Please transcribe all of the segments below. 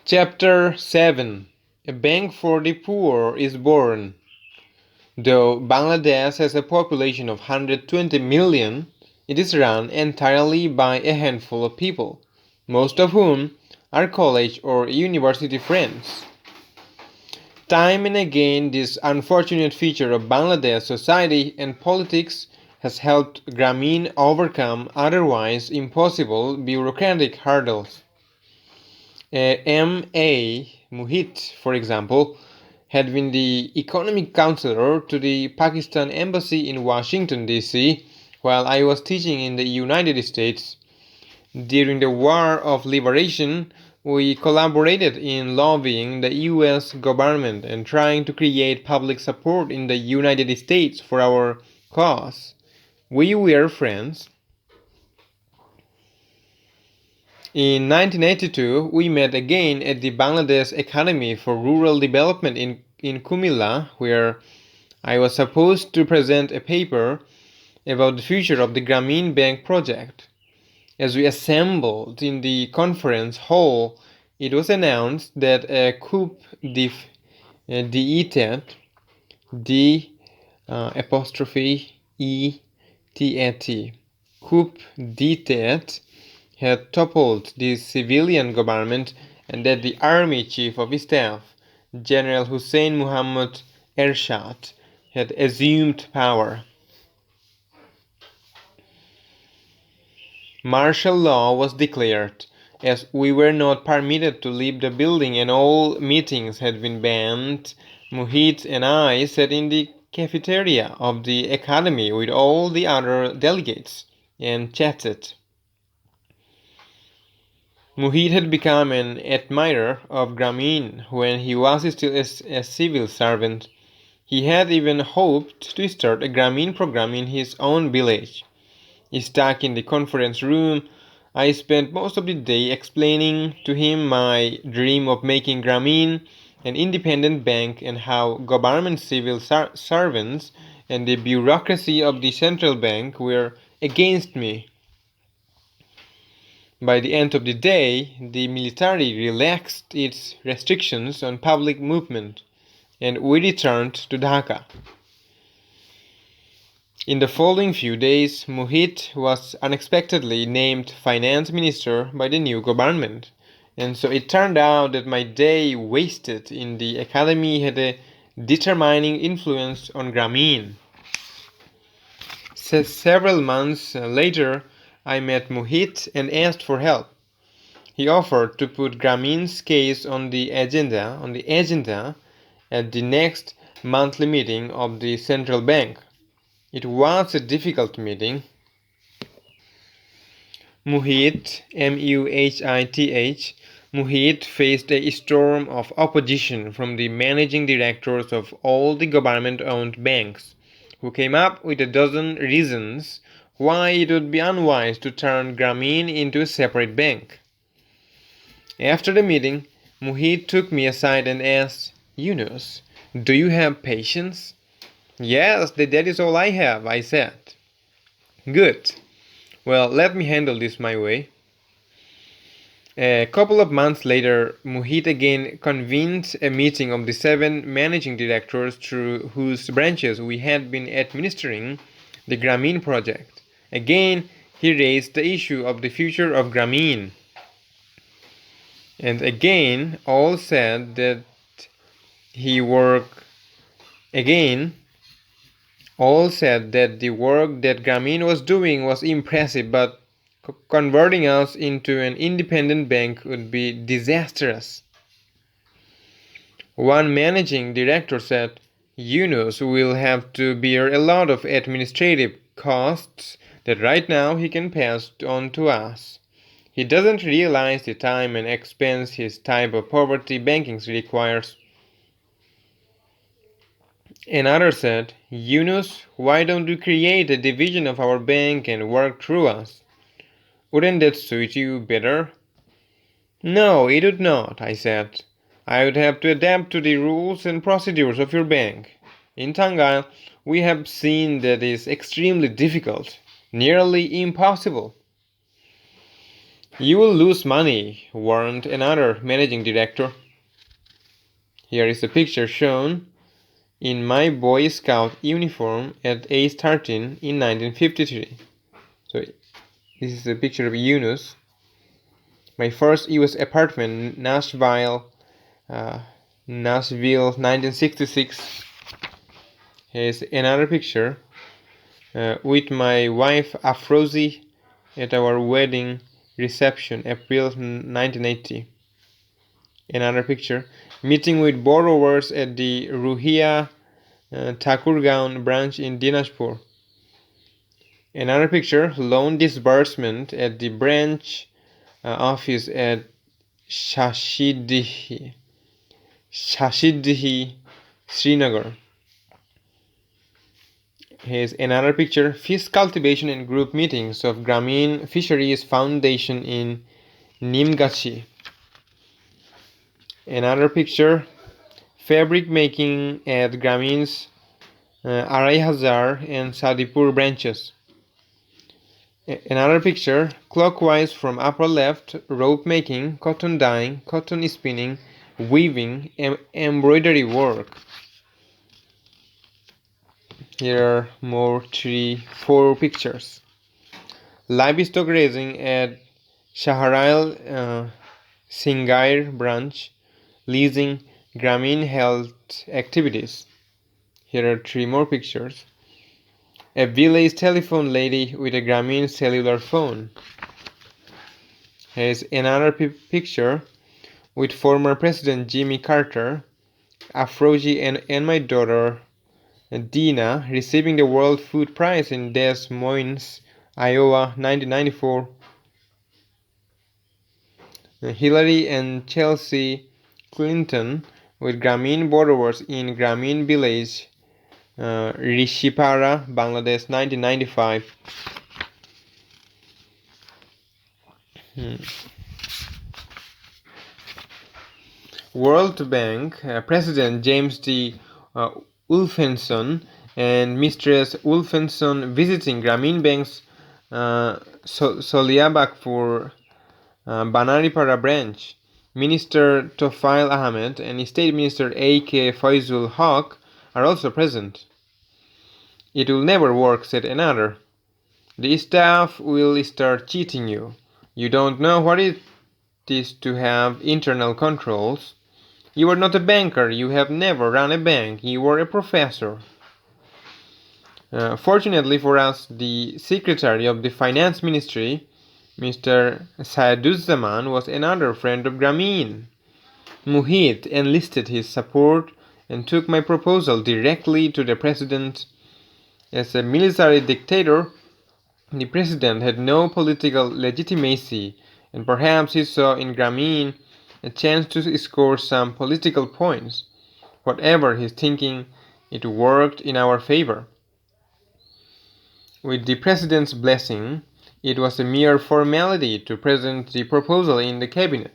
Chapter 7. A Bank for the Poor is born. Though Bangladesh has a population of 120 million, it is run entirely by a handful of people, most of whom are college or university friends. Time and again, this unfortunate feature of Bangladesh society and politics has helped Graeme overcome otherwise impossible bureaucratic hurdles. M.A. Muhit, for example, had been the economic counselor to the Pakistan embassy in Washington, D.C., while I was teaching in the United States. During the War of Liberation, we collaborated in lobbying the US government and trying to create public support in the United States for our cause. We were friends. In 1982, we met again at the Bangladesh Academy for Rural Development in Kumilla, where I was supposed to present a paper about the future of the Gramein Bank project. As we assembled in the conference hall, it was announced that a coup d'etat, D apostrophe E T A T, coup d'etat had toppled the civilian government and that the army chief of staff, General Hussein Muhammad Ershad, had assumed power. Martial law was declared, as we were not permitted to leave the building and all meetings had been banned. Muhit and I sat in the cafeteria of the academy with all the other delegates and chatted. Muhit had become an admirer of Gramein when he was still a civil servant. He had even hoped to start a Gramein program in his own village. Stuck in the conference room, I spent most of the day explaining to him my dream of making Gramein an independent bank and how government civil servants and the bureaucracy of the central bank were against me. By the end of the day, the military relaxed its restrictions on public movement, and we returned to Dhaka. In the following few days, Muhit was unexpectedly named finance minister by the new government, and so it turned out that my day wasted in the academy had a determining influence on Gramein. Several months later, I met Muhit and asked for help. He offered to put Grameen's case on the agenda at the next monthly meeting of the central bank. It was a difficult meeting. Muhit, M-U-H-I-T-H, Muhit faced a storm of opposition from the managing directors of all the government-owned banks, who came up with a dozen reasons why it would be unwise to turn Gramein into a separate bank. After the meeting, Muhit took me aside and asked, "Yunus, do you have patience?" "Yes, that is all I have," I said. "Good. Well, let me handle this my way." A couple of months later, Muhit again convened a meeting of the 7 managing directors through whose branches we had been administering the Gramein project. Again, he raised the issue of the future of Gramein. And again, all said that the work that Gramein was doing was impressive, but converting us into an independent bank would be disastrous. One managing director said, "Yunus will have to bear a lot of administrative costs that right now he can pass on to us. He doesn't realize the time and expense his type of poverty banking requires." Another said, "Yunus, why don't you create a division of our bank and work through us? Wouldn't that suit you better?" "No, it would not," I said. "I would have to adapt to the rules and procedures of your bank. In Tangail, we have seen that is extremely difficult, nearly impossible." You will lose money, warned another managing director. Here is a picture shown in my Boy Scout uniform at age 13 in 1953. So this is a picture of Yunus. My first US apartment, Nashville, 1966. Here's another picture with my wife Afrozi at our wedding reception, April 1980. Another picture, meeting with borrowers at the Ruhia Thakurgaon branch in Dinajpur. Another picture, loan disbursement at the branch office at Shashidhi, Srinagar. Here's another picture, fish cultivation and group meetings of Grameen Fisheries Foundation in Nimgachi. Another picture, fabric making at Grameen's Arai Hazar and Sadipur branches. Another picture, clockwise from upper left, rope making, cotton dyeing, cotton spinning, weaving, embroidery work. Here are more 4 pictures. Livestock raising at Shahrail Singair branch, leasing Grameen health activities. Here are 3 more pictures. A village telephone lady with a Grameen cellular phone. Here's another picture with former President Jimmy Carter, Afroji and my daughter Dina receiving the World Food Prize in Des Moines, Iowa, 1994. Hillary and Chelsea Clinton with Grameen borrowers in Grameen village, Rishipara, Bangladesh, 1995. World Bank President James D. Wolfenson and Mistress Wolfenson visiting Grameen Bank's Soliabakpur Banaripara branch. Minister Tofail Ahmed and State Minister A.K. Faizul Haq are also present. It will never work, said another. The staff will start cheating you. You don't know what it is to have internal controls. You are not a banker. You have never run a bank. You are a professor. Fortunately for us, the Secretary of the Finance Ministry, Mr. Sayeduzzaman, was another friend of Grameen. Muhit enlisted his support and took my proposal directly to the president. As a military dictator, the president had no political legitimacy, and perhaps he saw in Grameen a chance to score some political points. Whatever his thinking, it worked in our favor. With the president's blessing, it was a mere formality to present the proposal in the cabinet.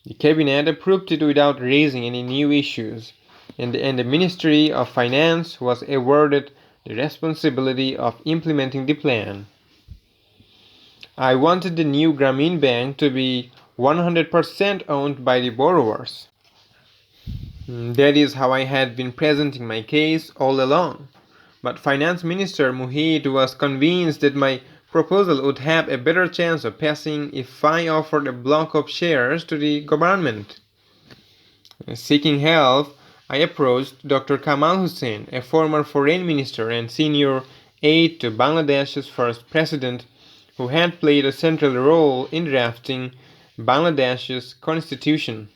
The cabinet approved it without raising any new issues, and the Ministry of Finance was awarded the responsibility of implementing the plan. I wanted the new Grameen Bank to be 100% owned by the borrowers. That is how I had been presenting my case all along. But Finance Minister Muhit was convinced that my proposal would have a better chance of passing if I offered a block of shares to the government. Seeking help, I approached Dr. Kamal Hussain, a former foreign minister and senior aide to Bangladesh's first president, who had played a central role in drafting Bangladesh's constitution.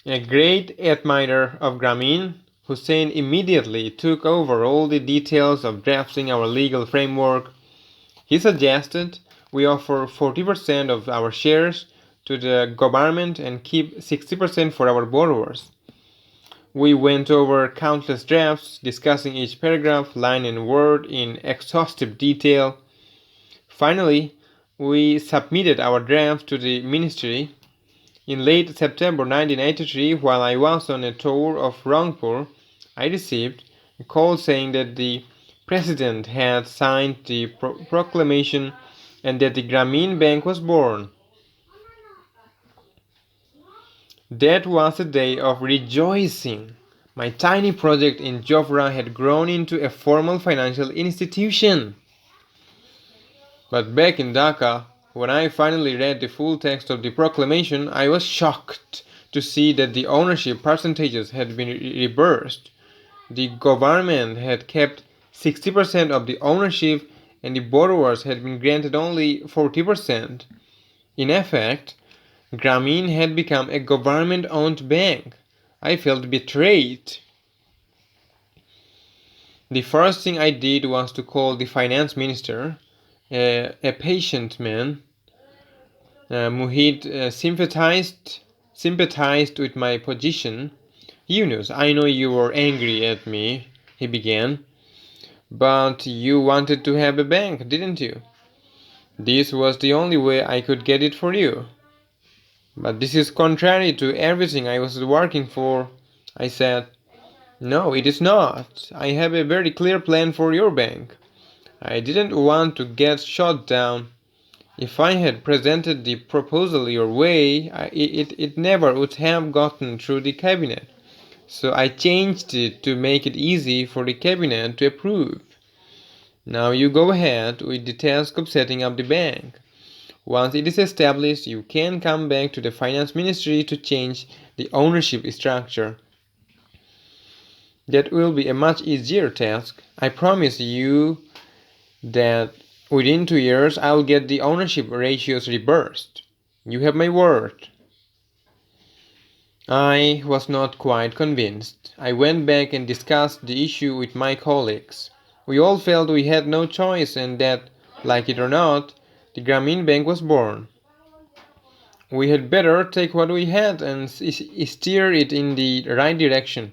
A great admirer of Grameen, Hussain immediately took over all the details of drafting our legal framework. He suggested we offer 40% of our shares to the government and keep 60% for our borrowers. We went over countless drafts, discussing each paragraph, line, and word in exhaustive detail. Finally, we submitted our draft to the ministry. In late September 1983, while I was on a tour of Rangpur, I received a call saying that the President had signed the proclamation and that the Grameen Bank was born. That was a day of rejoicing. My tiny project in Jofra had grown into a formal financial institution. But back in Dhaka, when I finally read the full text of the proclamation, I was shocked to see that the ownership percentages had been reversed. The government had kept 60% of the ownership and the borrowers had been granted only 40%. In effect, Grameen had become a government-owned bank. I felt betrayed. The first thing I did was to call the finance minister, a patient man. Muhid sympathized with my position. Yunus, I know you were angry at me, he began, but you wanted to have a bank, didn't you? This was the only way I could get it for you. But this is contrary to everything I was working for, I said. No, it is not. I have a very clear plan for your bank. I didn't want to get shot down. If I had presented the proposal your way, it never would have gotten through the cabinet. So I changed it to make it easy for the cabinet to approve. Now you go ahead with the task of setting up the bank. Once it is established, you can come back to the finance ministry to change the ownership structure. That will be a much easier task. I promise you that within 2 years I'll get the ownership ratios reversed. You have my word. I was not quite convinced. I went back and discussed the issue with my colleagues. We all felt we had no choice and that, like it or not, the Grameen Bank was born. We had better take what we had and steer it in the right direction.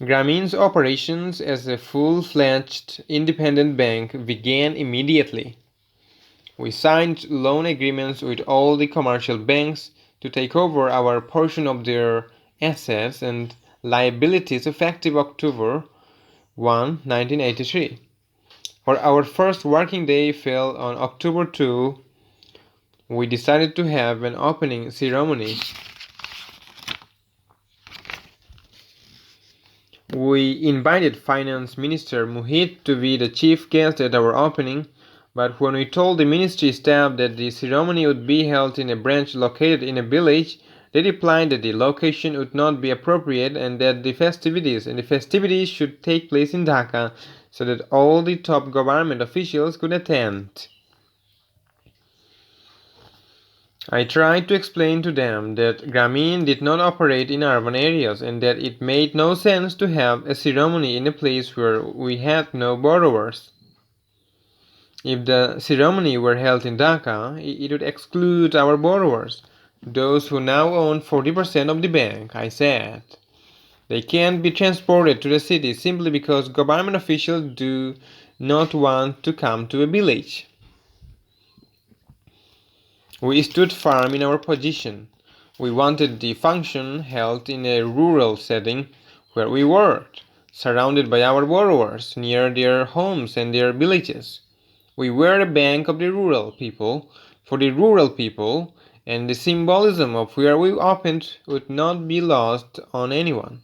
Grameen's operations as a full-fledged independent bank began immediately. We signed loan agreements with all the commercial banks to take over our portion of their assets and liabilities effective October 1, 1983. Our first working day fell on October 2. We decided to have an opening ceremony. We invited Finance Minister Muhit to be the chief guest at our opening, but when we told the ministry staff that the ceremony would be held in a branch located in a village, they replied that the location would not be appropriate and that the festivities should take place in Dhaka so that all the top government officials could attend. I tried to explain to them that Grameen did not operate in urban areas and that it made no sense to have a ceremony in a place where we had no borrowers. If the ceremony were held in Dhaka, it would exclude our borrowers, those who now own 40% of the bank, I said. They can't be transported to the city simply because government officials do not want to come to a village. We stood firm in our position. We wanted the function held in a rural setting where we worked, surrounded by our borrowers, near their homes and their villages. We were a bank of the rural people, for the rural people, and the symbolism of where we opened would not be lost on anyone.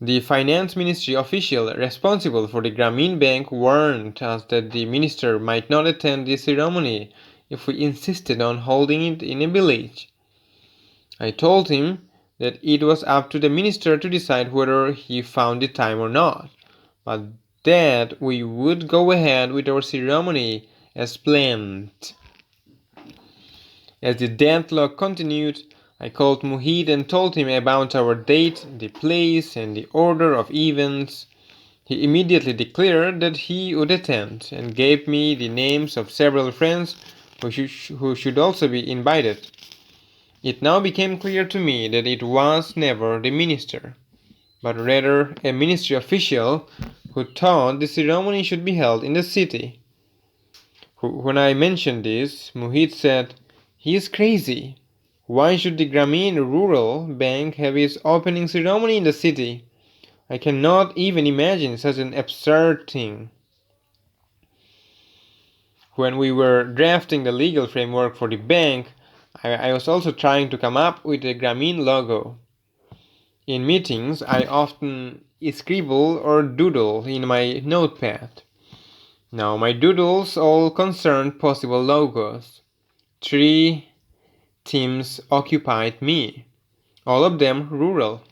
The finance ministry official responsible for the Grameen Bank warned us that the minister might not attend the ceremony if we insisted on holding it in a village. I told him that it was up to the minister to decide whether he found the time or not, but that we would go ahead with our ceremony as planned. As the deadlock continued, I called Muhid and told him about our date, the place, and the order of events. He immediately declared that he would attend and gave me the names of several friends who should also be invited. It now became clear to me that it was never the minister, but rather a ministry official who thought the ceremony should be held in the city. When I mentioned this, Muhid said, "He is crazy. Why should the Grameen Rural Bank have its opening ceremony in the city? I cannot even imagine such an absurd thing." When we were drafting the legal framework for the bank, I was also trying to come up with a Graeme logo. In meetings, I often scribble or doodle in my notepad. Now, my doodles all concerned possible logos. 3 themes occupied me, all of them rural.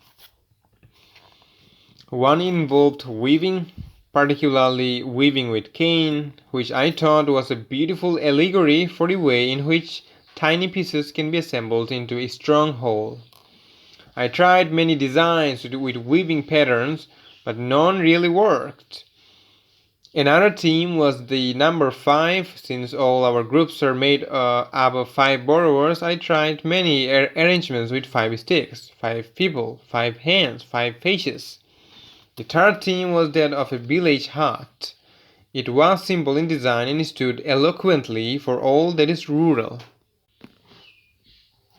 One involved weaving, particularly weaving with cane, which I thought was a beautiful allegory for the way in which tiny pieces can be assembled into a strong whole. I tried many designs with weaving patterns, but none really worked. Another theme was the number 5. Since all our groups are made up of 5 borrowers, I tried many arrangements with 5 sticks, 5 people, 5 hands, 5 faces. The third theme was that of a village hut. It was simple in design and stood eloquently for all that is rural.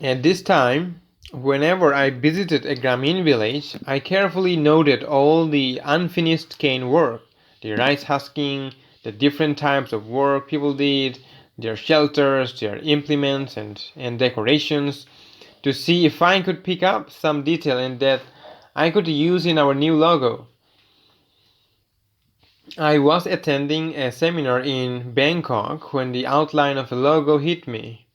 At this time, whenever I visited a Graeme village, I carefully noted all the unfinished cane work, the rice husking, the different types of work people did, their shelters, their implements and decorations, to see if I could pick up some detail and that I could use in our new logo. I was attending a seminar in Bangkok when the outline of a logo hit me.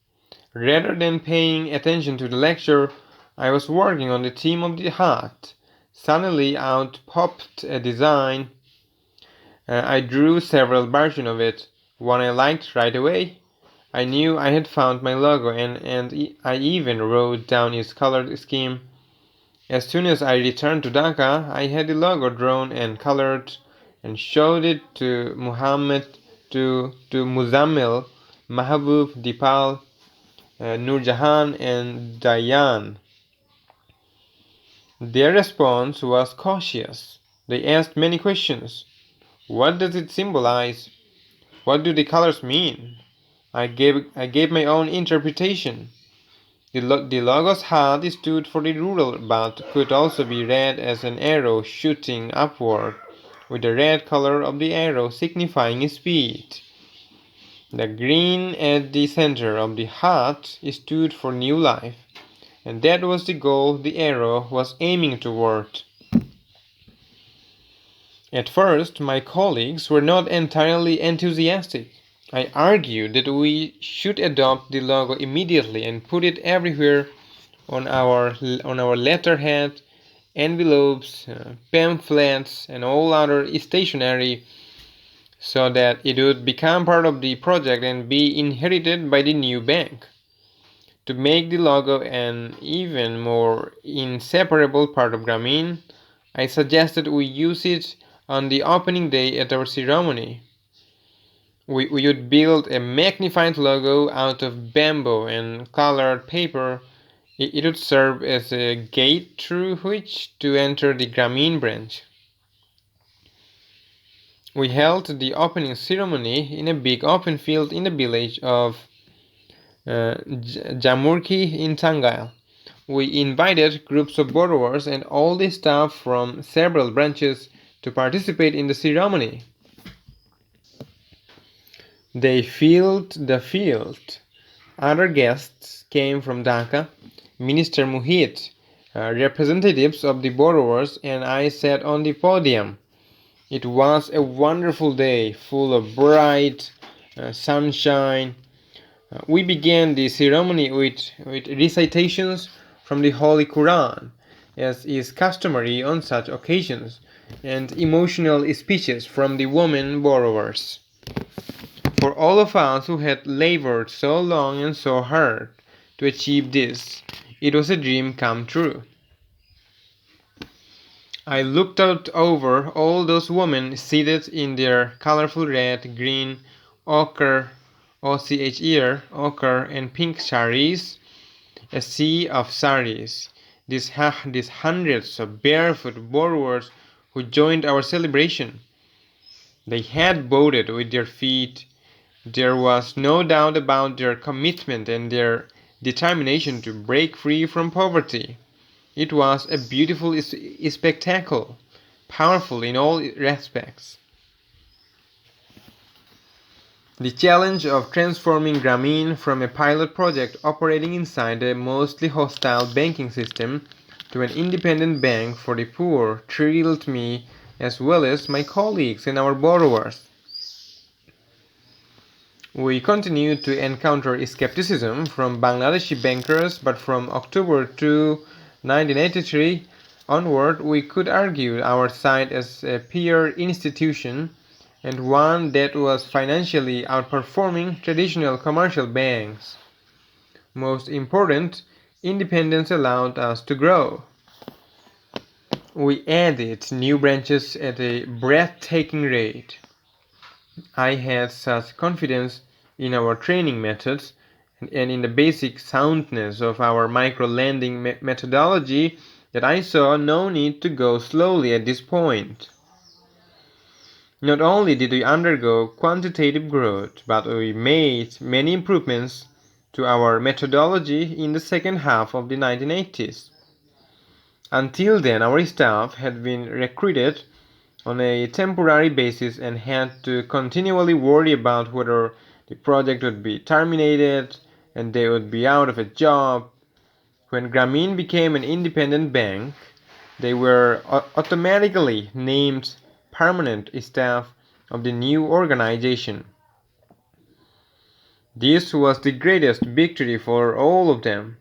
Rather than paying attention to the lecture, I was working on the theme of the hut. Suddenly out popped a design. I drew several versions of it. One I liked right away. I knew I had found my logo and I even wrote down its color scheme. As soon as I returned to Dhaka, I had the logo drawn and colored and showed it to Muhammad, to Muzammil, Mahabub, Dipal, Nurjahan and Dayan. Their response was cautious. They asked many questions. What does it symbolize? What do the colors mean? I gave my own interpretation. The logo's heart stood for the rural but could also be read as an arrow shooting upward, with the red color of the arrow signifying speed. The green at the center of the heart stood for new life, and that was the goal the arrow was aiming toward. At first, my colleagues were not entirely enthusiastic. I argued that we should adopt the logo immediately and put it everywhere on our letterhead, envelopes, pamphlets, and all other stationery, so that it would become part of the project and be inherited by the new bank. To make the logo an even more inseparable part of Graeme, I suggested we use it on the opening day at our ceremony. We would build a magnified logo out of bamboo and colored paper. It would serve as a gate through which to enter the Graeme branch. We held the opening ceremony in a big open field in the village of Jamurki in Tangail. We invited groups of borrowers and all the staff from several branches to participate in the ceremony. They filled the field. Other guests came from Dhaka, Minister Muhit, representatives of the borrowers, and I sat on the podium. It was a wonderful day, full of bright sunshine. We began the ceremony with recitations from the Holy Quran, as is customary on such occasions, and emotional speeches from the women borrowers. For all of us who had labored so long and so hard to achieve this, it was a dream come true. I looked out over all those women seated in their colorful red, green, ochre, ochre and pink saris, a sea of saris. These hundreds of barefoot borrowers who joined our celebration. They had voted with their feet. There was no doubt about their commitment and their determination to break free from poverty. It was a beautiful spectacle, powerful in all respects. The challenge of transforming Graeme from a pilot project operating inside a mostly hostile banking system to an independent bank for the poor thrilled me as well as my colleagues and our borrowers. We continued to encounter skepticism from Bangladeshi bankers, but from October 2, 1983 onward, we could argue our side as a peer institution and one that was financially outperforming traditional commercial banks. Most important, independence allowed us to grow. We added new branches at a breathtaking rate. I had such confidence in our training methods and in the basic soundness of our micro-lending methodology that I saw no need to go slowly at this point. Not only did we undergo quantitative growth, but we made many improvements to our methodology in the second half of the 1980s. Until then, our staff had been recruited on a temporary basis and had to continually worry about whether the project would be terminated and they would be out of a job. When Graeme became an independent bank, they were automatically named permanent staff of the new organization. This was the greatest victory for all of them.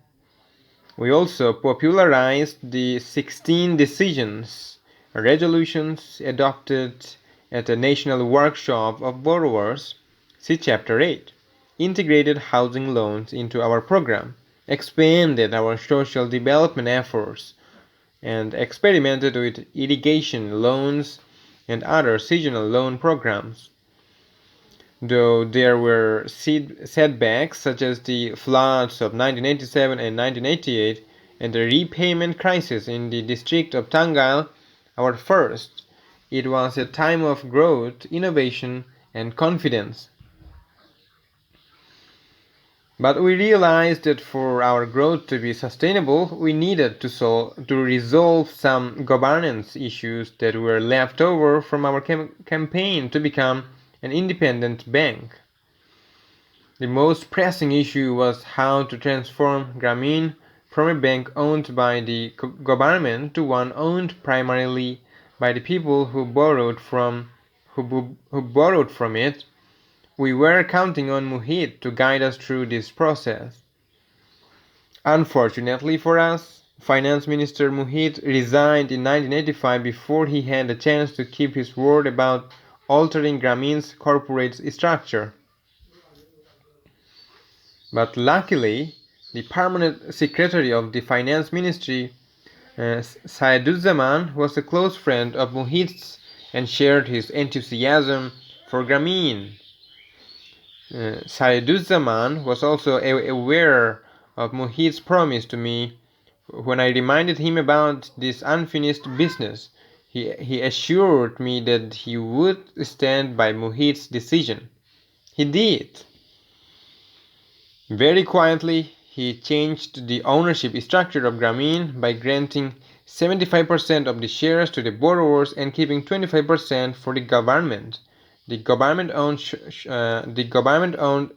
We also popularized the 16 decisions, resolutions adopted at a national workshop of borrowers, see Chapter 8, integrated housing loans into our program, expanded our social development efforts, and experimented with irrigation loans and other seasonal loan programs. Though there were setbacks such as the floods of 1987 and 1988 and the repayment crisis in the district of Tangail, our first, it was a time of growth, innovation, and confidence. But we realized that for our growth to be sustainable, we needed to resolve some governance issues that were left over from our campaign to become an independent bank. The most pressing issue was how to transform Graeme from a bank owned by the government to one owned primarily by the people who borrowed from it. We were counting on Muhit to guide us through this process. Unfortunately for us, Finance Minister Muhit resigned in 1985 before he had a chance to keep his word about altering Grame's corporate structure. But luckily, the permanent secretary of the Finance Ministry, Saiduzzaman, was a close friend of Muhit's and shared his enthusiasm for Graeme. Saiduzzaman was also aware of Muhit's promise to me when I reminded him about this unfinished business. He assured me that he would stand by Muhit's decision. He did. Very quietly, he changed the ownership structure of Graeme by granting 75% of the shares to the borrowers and keeping 25% for the government. The government-owned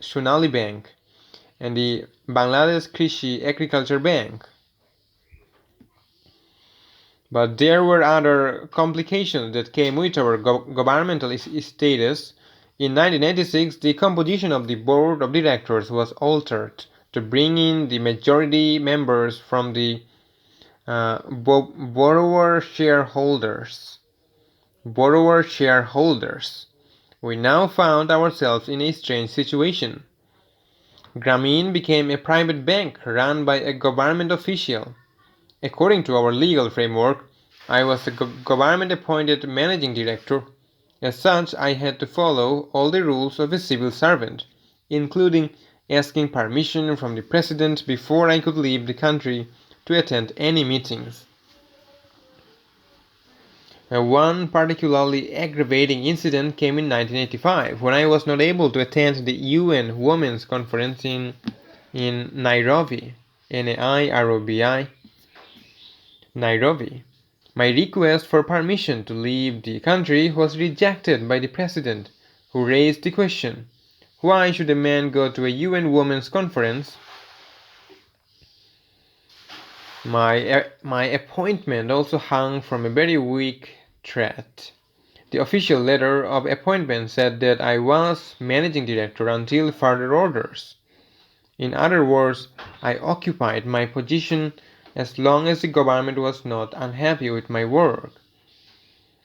Sonali Bank and the Bangladesh Krishi Agriculture Bank. But there were other complications that came with our governmental status. In 1986, the composition of the board of directors was altered to bring in the majority members from the borrower shareholders. We now found ourselves in a strange situation. Graeme became a private bank run by a government official. According to our legal framework, I was a government-appointed managing director. As such, I had to follow all the rules of a civil servant, including asking permission from the president before I could leave the country to attend any meetings. One particularly aggravating incident came in 1985 when I was not able to attend the UN Women's Conference in Nairobi, Nairobi. My request for permission to leave the country was rejected by the president, who raised the question, Why should a man go to a UN Women's Conference? My appointment also hung from a very weak thread. The official letter of appointment said that I was managing director until further orders. In other words, I occupied my position as long as the government was not unhappy with my work.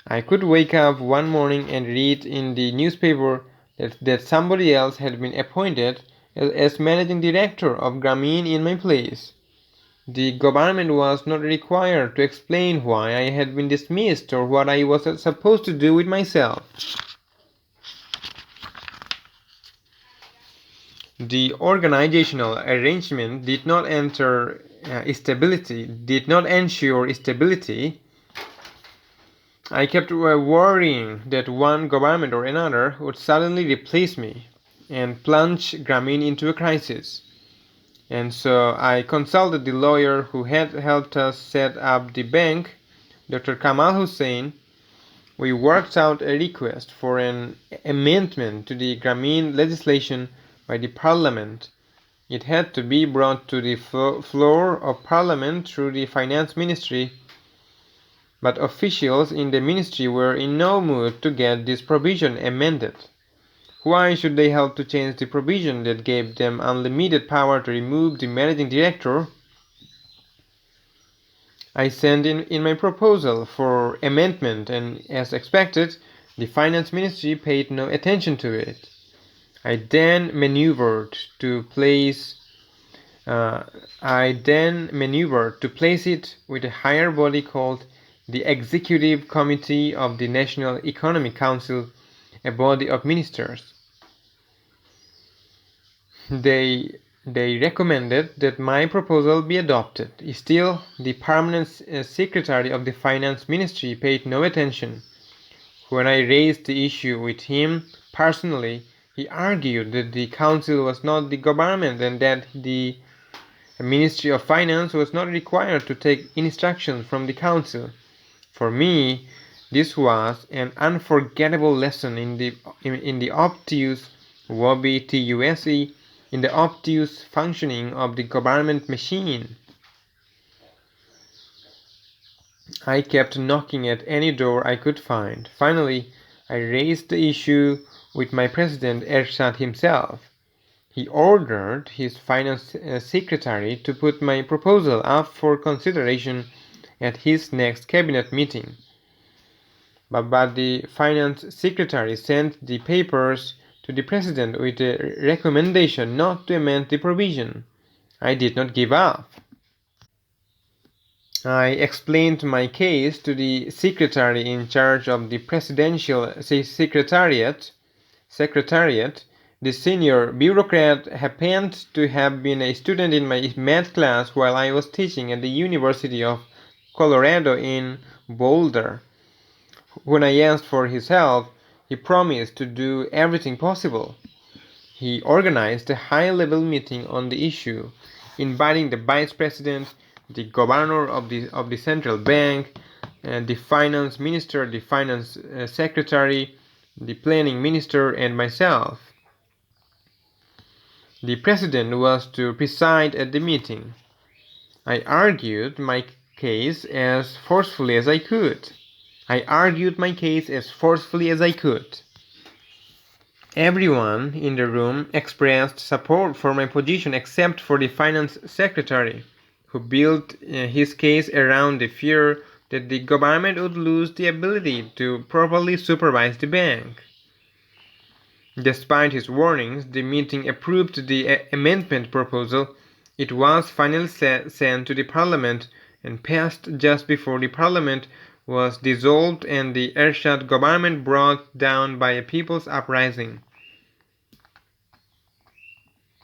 I could wake up one morning and read in the newspaper that somebody else had been appointed as managing director of Graeme in my place. The government was not required to explain why I had been dismissed or what I was supposed to do with myself. The organizational arrangement did not ensure stability. I kept worrying that one government or another would suddenly replace me and plunge Graeme into a crisis. And so I consulted the lawyer who had helped us set up the bank, Dr. Kamal Hussein. We worked out a request for an amendment to the Graeme legislation by the Parliament. It had to be brought to the floor of Parliament through the Finance Ministry, but officials in the ministry were in no mood to get this provision amended. Why should they help to change the provision that gave them unlimited power to remove the managing director? I sent in my proposal for amendment, and as expected, the Finance Ministry paid no attention to it. I then maneuvered to place it with a higher body called the Executive Committee of the National Economic Council, a body of ministers. They recommended that my proposal be adopted. Still, the permanent secretary of the Finance Ministry paid no attention. When I raised the issue with him personally, he argued that the council was not the government and that the Ministry of Finance was not required to take instructions from the council. For me, this was an unforgettable lesson in the obtuse in the obtuse functioning of the government machine. I kept knocking at any door I could find. Finally, I raised the issue with my president Ershad himself. He ordered his finance secretary to put my proposal up for consideration at his next cabinet meeting. But the finance secretary sent the papers to the president with a recommendation not to amend the provision. I did not give up. I explained my case to the secretary in charge of the presidential secretariat. The senior bureaucrat happened to have been a student in my math class while I was teaching at the University of Colorado in Boulder. When I asked for his help, he promised to do everything possible. He organized a high-level meeting on the issue, inviting the vice president, the governor of the central bank, the finance minister, the finance secretary, the planning minister, and myself. The president was to preside at the meeting. I argued my case as forcefully as I could. Everyone in the room expressed support for my position except for the finance secretary, who built his case around the fear that the government would lose the ability to properly supervise the bank. Despite his warnings, the meeting approved the amendment proposal. It was finally sent to the parliament and passed just before the parliament was dissolved and the Ershad government brought down by a people's uprising.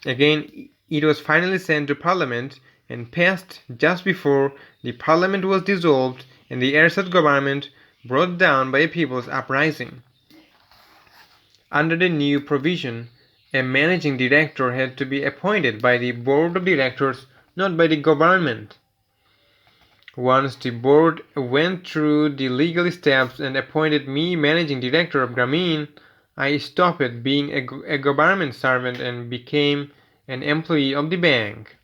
Again, it was finally sent to parliament and passed just before the parliament was dissolved and the Ershad government brought down by a people's uprising. Under the new provision, a managing director had to be appointed by the board of directors, not by the government. Once the board went through the legal steps and appointed me managing director of Graeme, I stopped being a government servant and became an employee of the bank.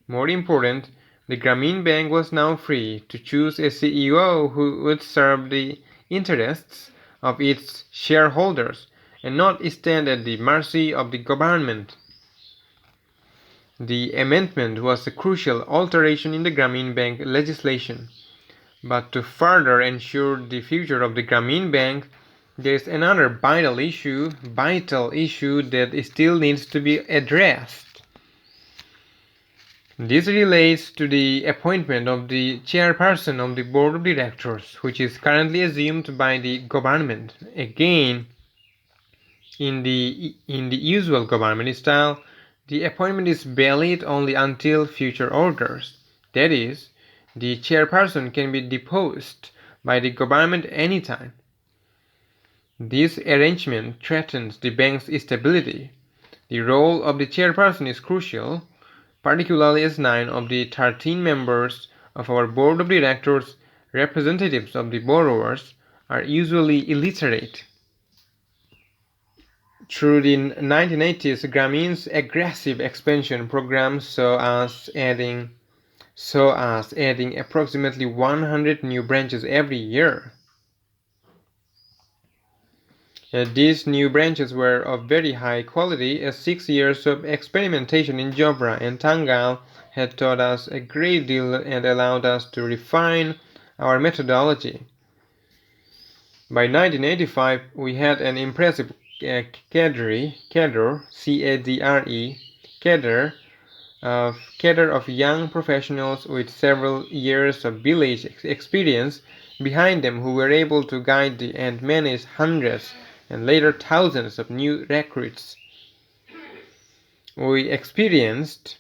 More important, the Grameen Bank was now free to choose a CEO who would serve the interests of its shareholders and not stand at the mercy of the government. The amendment was a crucial alteration in the Grameen Bank legislation. But to further ensure the future of the Grameen Bank, there is another vital issue that still needs to be addressed. This relates to the appointment of the chairperson of the board of directors, which is currently assumed by the government. Again, in the usual government style, the appointment is valid only until future orders. That is, the chairperson can be deposed by the government anytime. This arrangement threatens the bank's stability. The role of the chairperson is crucial, particularly as 9 of the 13 members of our board of directors, representatives of the borrowers, are usually illiterate. Through the 1980s, Grameen's aggressive expansion program saw us adding approximately 100 new branches every year. These new branches were of very high quality, as 6 years of experimentation in Jobra and Tangal had taught us a great deal and allowed us to refine our methodology. By 1985, we had an impressive cadre of young professionals with several years of village experience behind them who were able to guide and manage hundreds and later thousands of new recruits. We experienced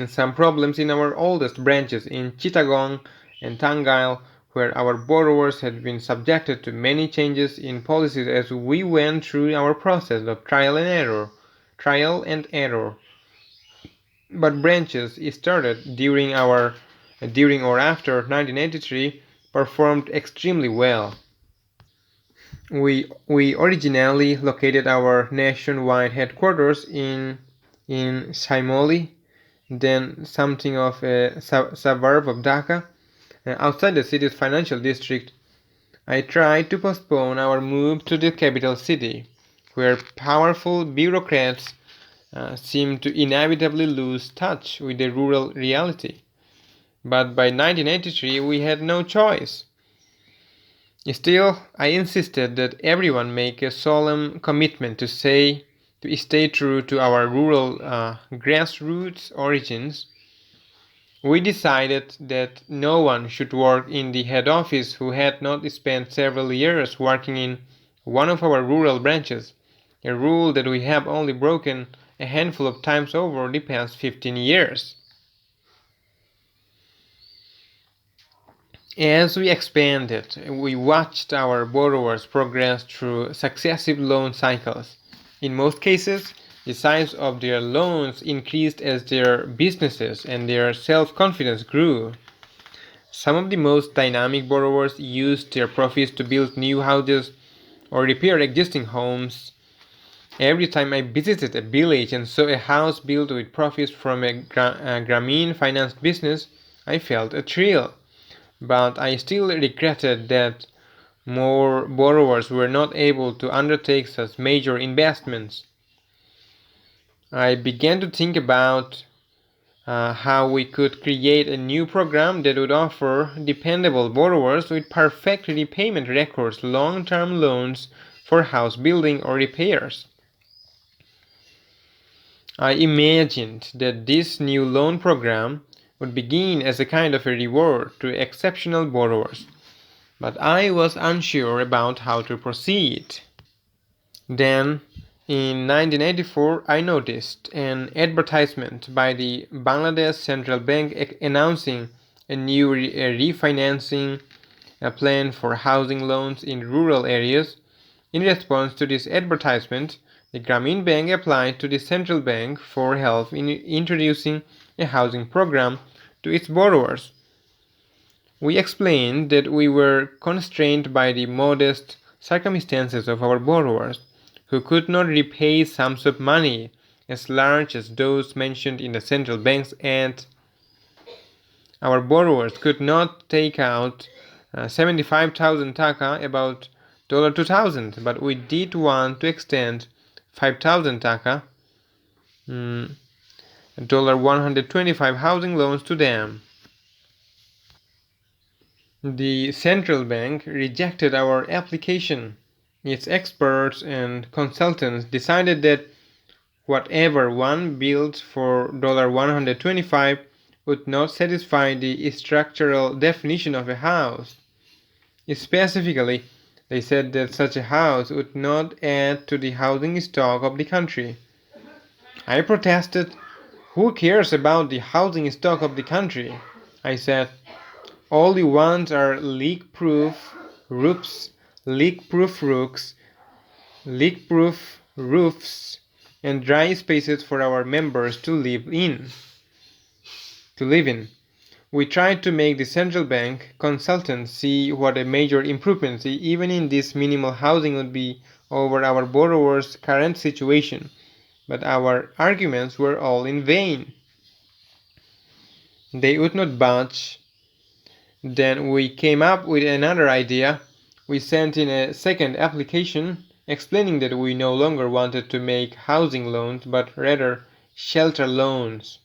some problems in our oldest branches in Chittagong and Tangail, where our borrowers had been subjected to many changes in policies as we went through our process of trial and error. But branches started during or after 1983 performed extremely well. We originally located our nationwide headquarters in Saimoli, then something of a suburb of Dhaka, outside the city's financial district. I tried to postpone our move to the capital city, where powerful bureaucrats seem to inevitably lose touch with the rural reality. But by 1983, we had no choice. Still, I insisted that everyone make a solemn commitment to stay true to our rural grassroots origins. We decided that no one should work in the head office who had not spent several years working in one of our rural branches, a rule that we have only broken a handful of times over the past 15 years. As we expanded, we watched our borrowers progress through successive loan cycles. In most cases, the size of their loans increased as their businesses and their self-confidence grew. Some of the most dynamic borrowers used their profits to build new houses or repair existing homes. Every time I visited a village and saw a house built with profits from a Grameen financed business, I felt a thrill. But I still regretted that more borrowers were not able to undertake such major investments. I began to think about how we could create a new program that would offer dependable borrowers with perfect repayment records long-term loans for house building or repairs. I imagined that this new loan program would begin as a kind of a reward to exceptional borrowers, but I was unsure about how to proceed. Then, in 1984, I noticed an advertisement by the Bangladesh Central Bank announcing a new refinancing plan for housing loans in rural areas. In response to this advertisement, the Grameen Bank applied to the central bank for help in introducing a housing program to its borrowers. We explained that we were constrained by the modest circumstances of our borrowers, who could not repay sums of money as large as those mentioned in the central banks, and our borrowers could not take out 75,000 taka, about $2,000, but we did want to extend 5,000 taka, $125 housing loans to them. The central bank rejected our application. Its experts and consultants decided that whatever one built for $125 would not satisfy the structural definition of a house. Specifically, they said that such a house would not add to the housing stock of the country. I protested. Who cares about the housing stock of the country? I said. All you want are leak-proof roofs, leak-proof roofs, and dry spaces for our members to live in. We tried to make the central bank consultants see what a major improvement, even in this minimal housing, would be over our borrowers' current situation, but our arguments were all in vain. They would not budge. Then we came up with another idea. We sent in a second application explaining that we no longer wanted to make housing loans but rather shelter loans.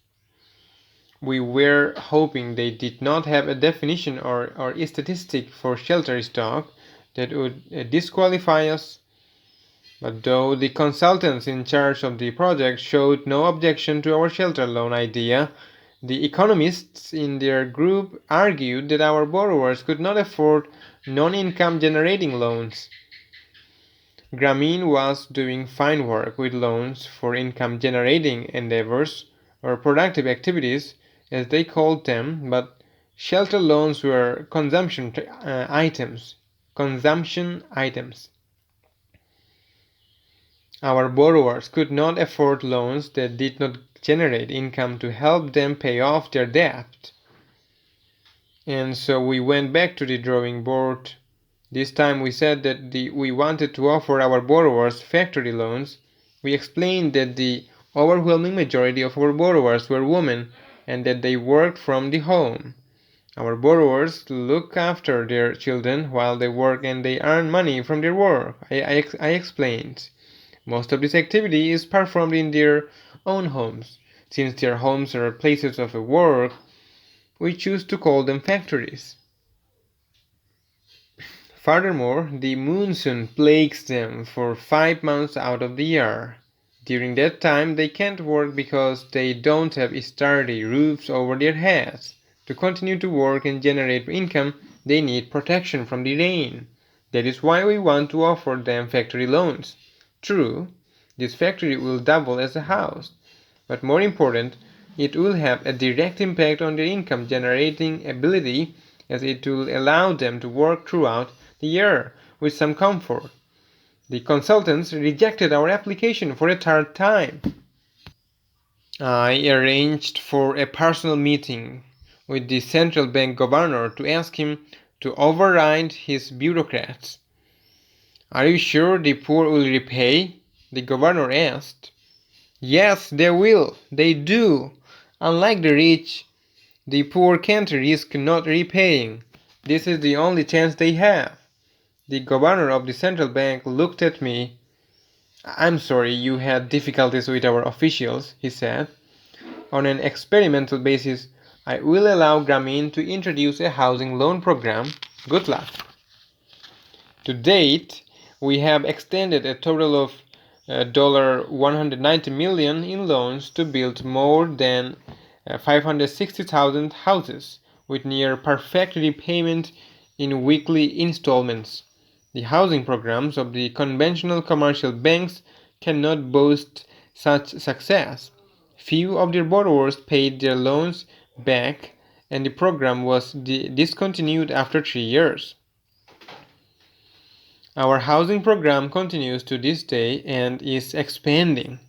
We were hoping they did not have a definition or a statistic for shelter stock that would disqualify us. But though the consultants in charge of the project showed no objection to our shelter loan idea, the economists in their group argued that our borrowers could not afford non-income generating loans. Graeme was doing fine work with loans for income generating endeavors or productive activities, as they called them, but shelter loans were consumption items. Our borrowers could not afford loans that did not generate income to help them pay off their debt. And so we went back to the drawing board. This time we said that we wanted to offer our borrowers factory loans. We explained that the overwhelming majority of our borrowers were women and that they worked from the home. Our borrowers look after their children while they work and they earn money from their work. I explained. Most of this activity is performed in their own homes. Since their homes are places of work, we choose to call them factories. Furthermore, the monsoon plagues them for 5 months out of the year. During that time, they can't work because they don't have sturdy roofs over their heads. To continue to work and generate income, they need protection from the rain. That is why we want to offer them factory loans. True, this factory will double as a house, but more important, it will have a direct impact on their income generating ability, as it will allow them to work throughout the year with some comfort. The consultants rejected our application for a third time. I arranged for a personal meeting with the central bank governor to ask him to override his bureaucrats. Are you sure the poor will repay? The governor asked. Yes, they will. They do. Unlike the rich, the poor can't risk not repaying. This is the only chance they have. The governor of the central bank looked at me. I'm sorry you had difficulties with our officials, he said. On an experimental basis, I will allow Graeme to introduce a housing loan program. Good luck. To date, we have extended a total of $190 million in loans to build more than 560,000 houses with near perfect repayment in weekly installments. The housing programs of the conventional commercial banks cannot boast such success. Few of their borrowers paid their loans back, and the program was discontinued after 3 years. Our housing program continues to this day and is expanding.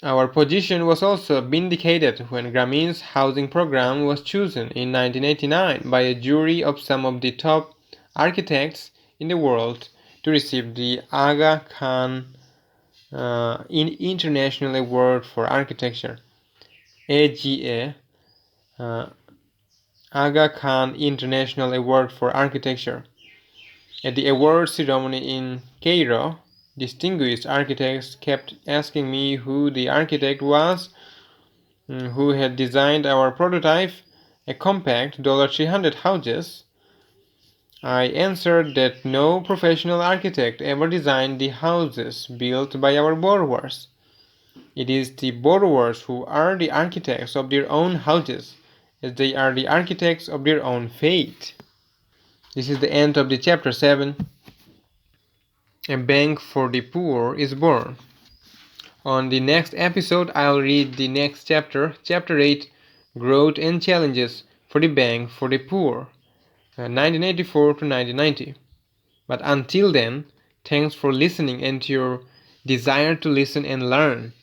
Our position was also vindicated when Graeme's housing program was chosen in 1989 by a jury of some of the top architects in the world to receive the Aga Khan International Award for Architecture. AGA, Aga Khan International Award for Architecture. At the award ceremony in Cairo, distinguished architects kept asking me who the architect was who had designed our prototype, a compact $300 houses. I answered that no professional architect ever designed the houses built by our borrowers. It is the borrowers who are the architects of their own houses, as they are the architects of their own fate. This is the end of the chapter 7. A bank for the poor is born. On the next episode, I'll read the next chapter, chapter 8, Growth and Challenges for the Bank for the Poor, 1984 to 1990. But until then, thanks for listening and your desire to listen and learn.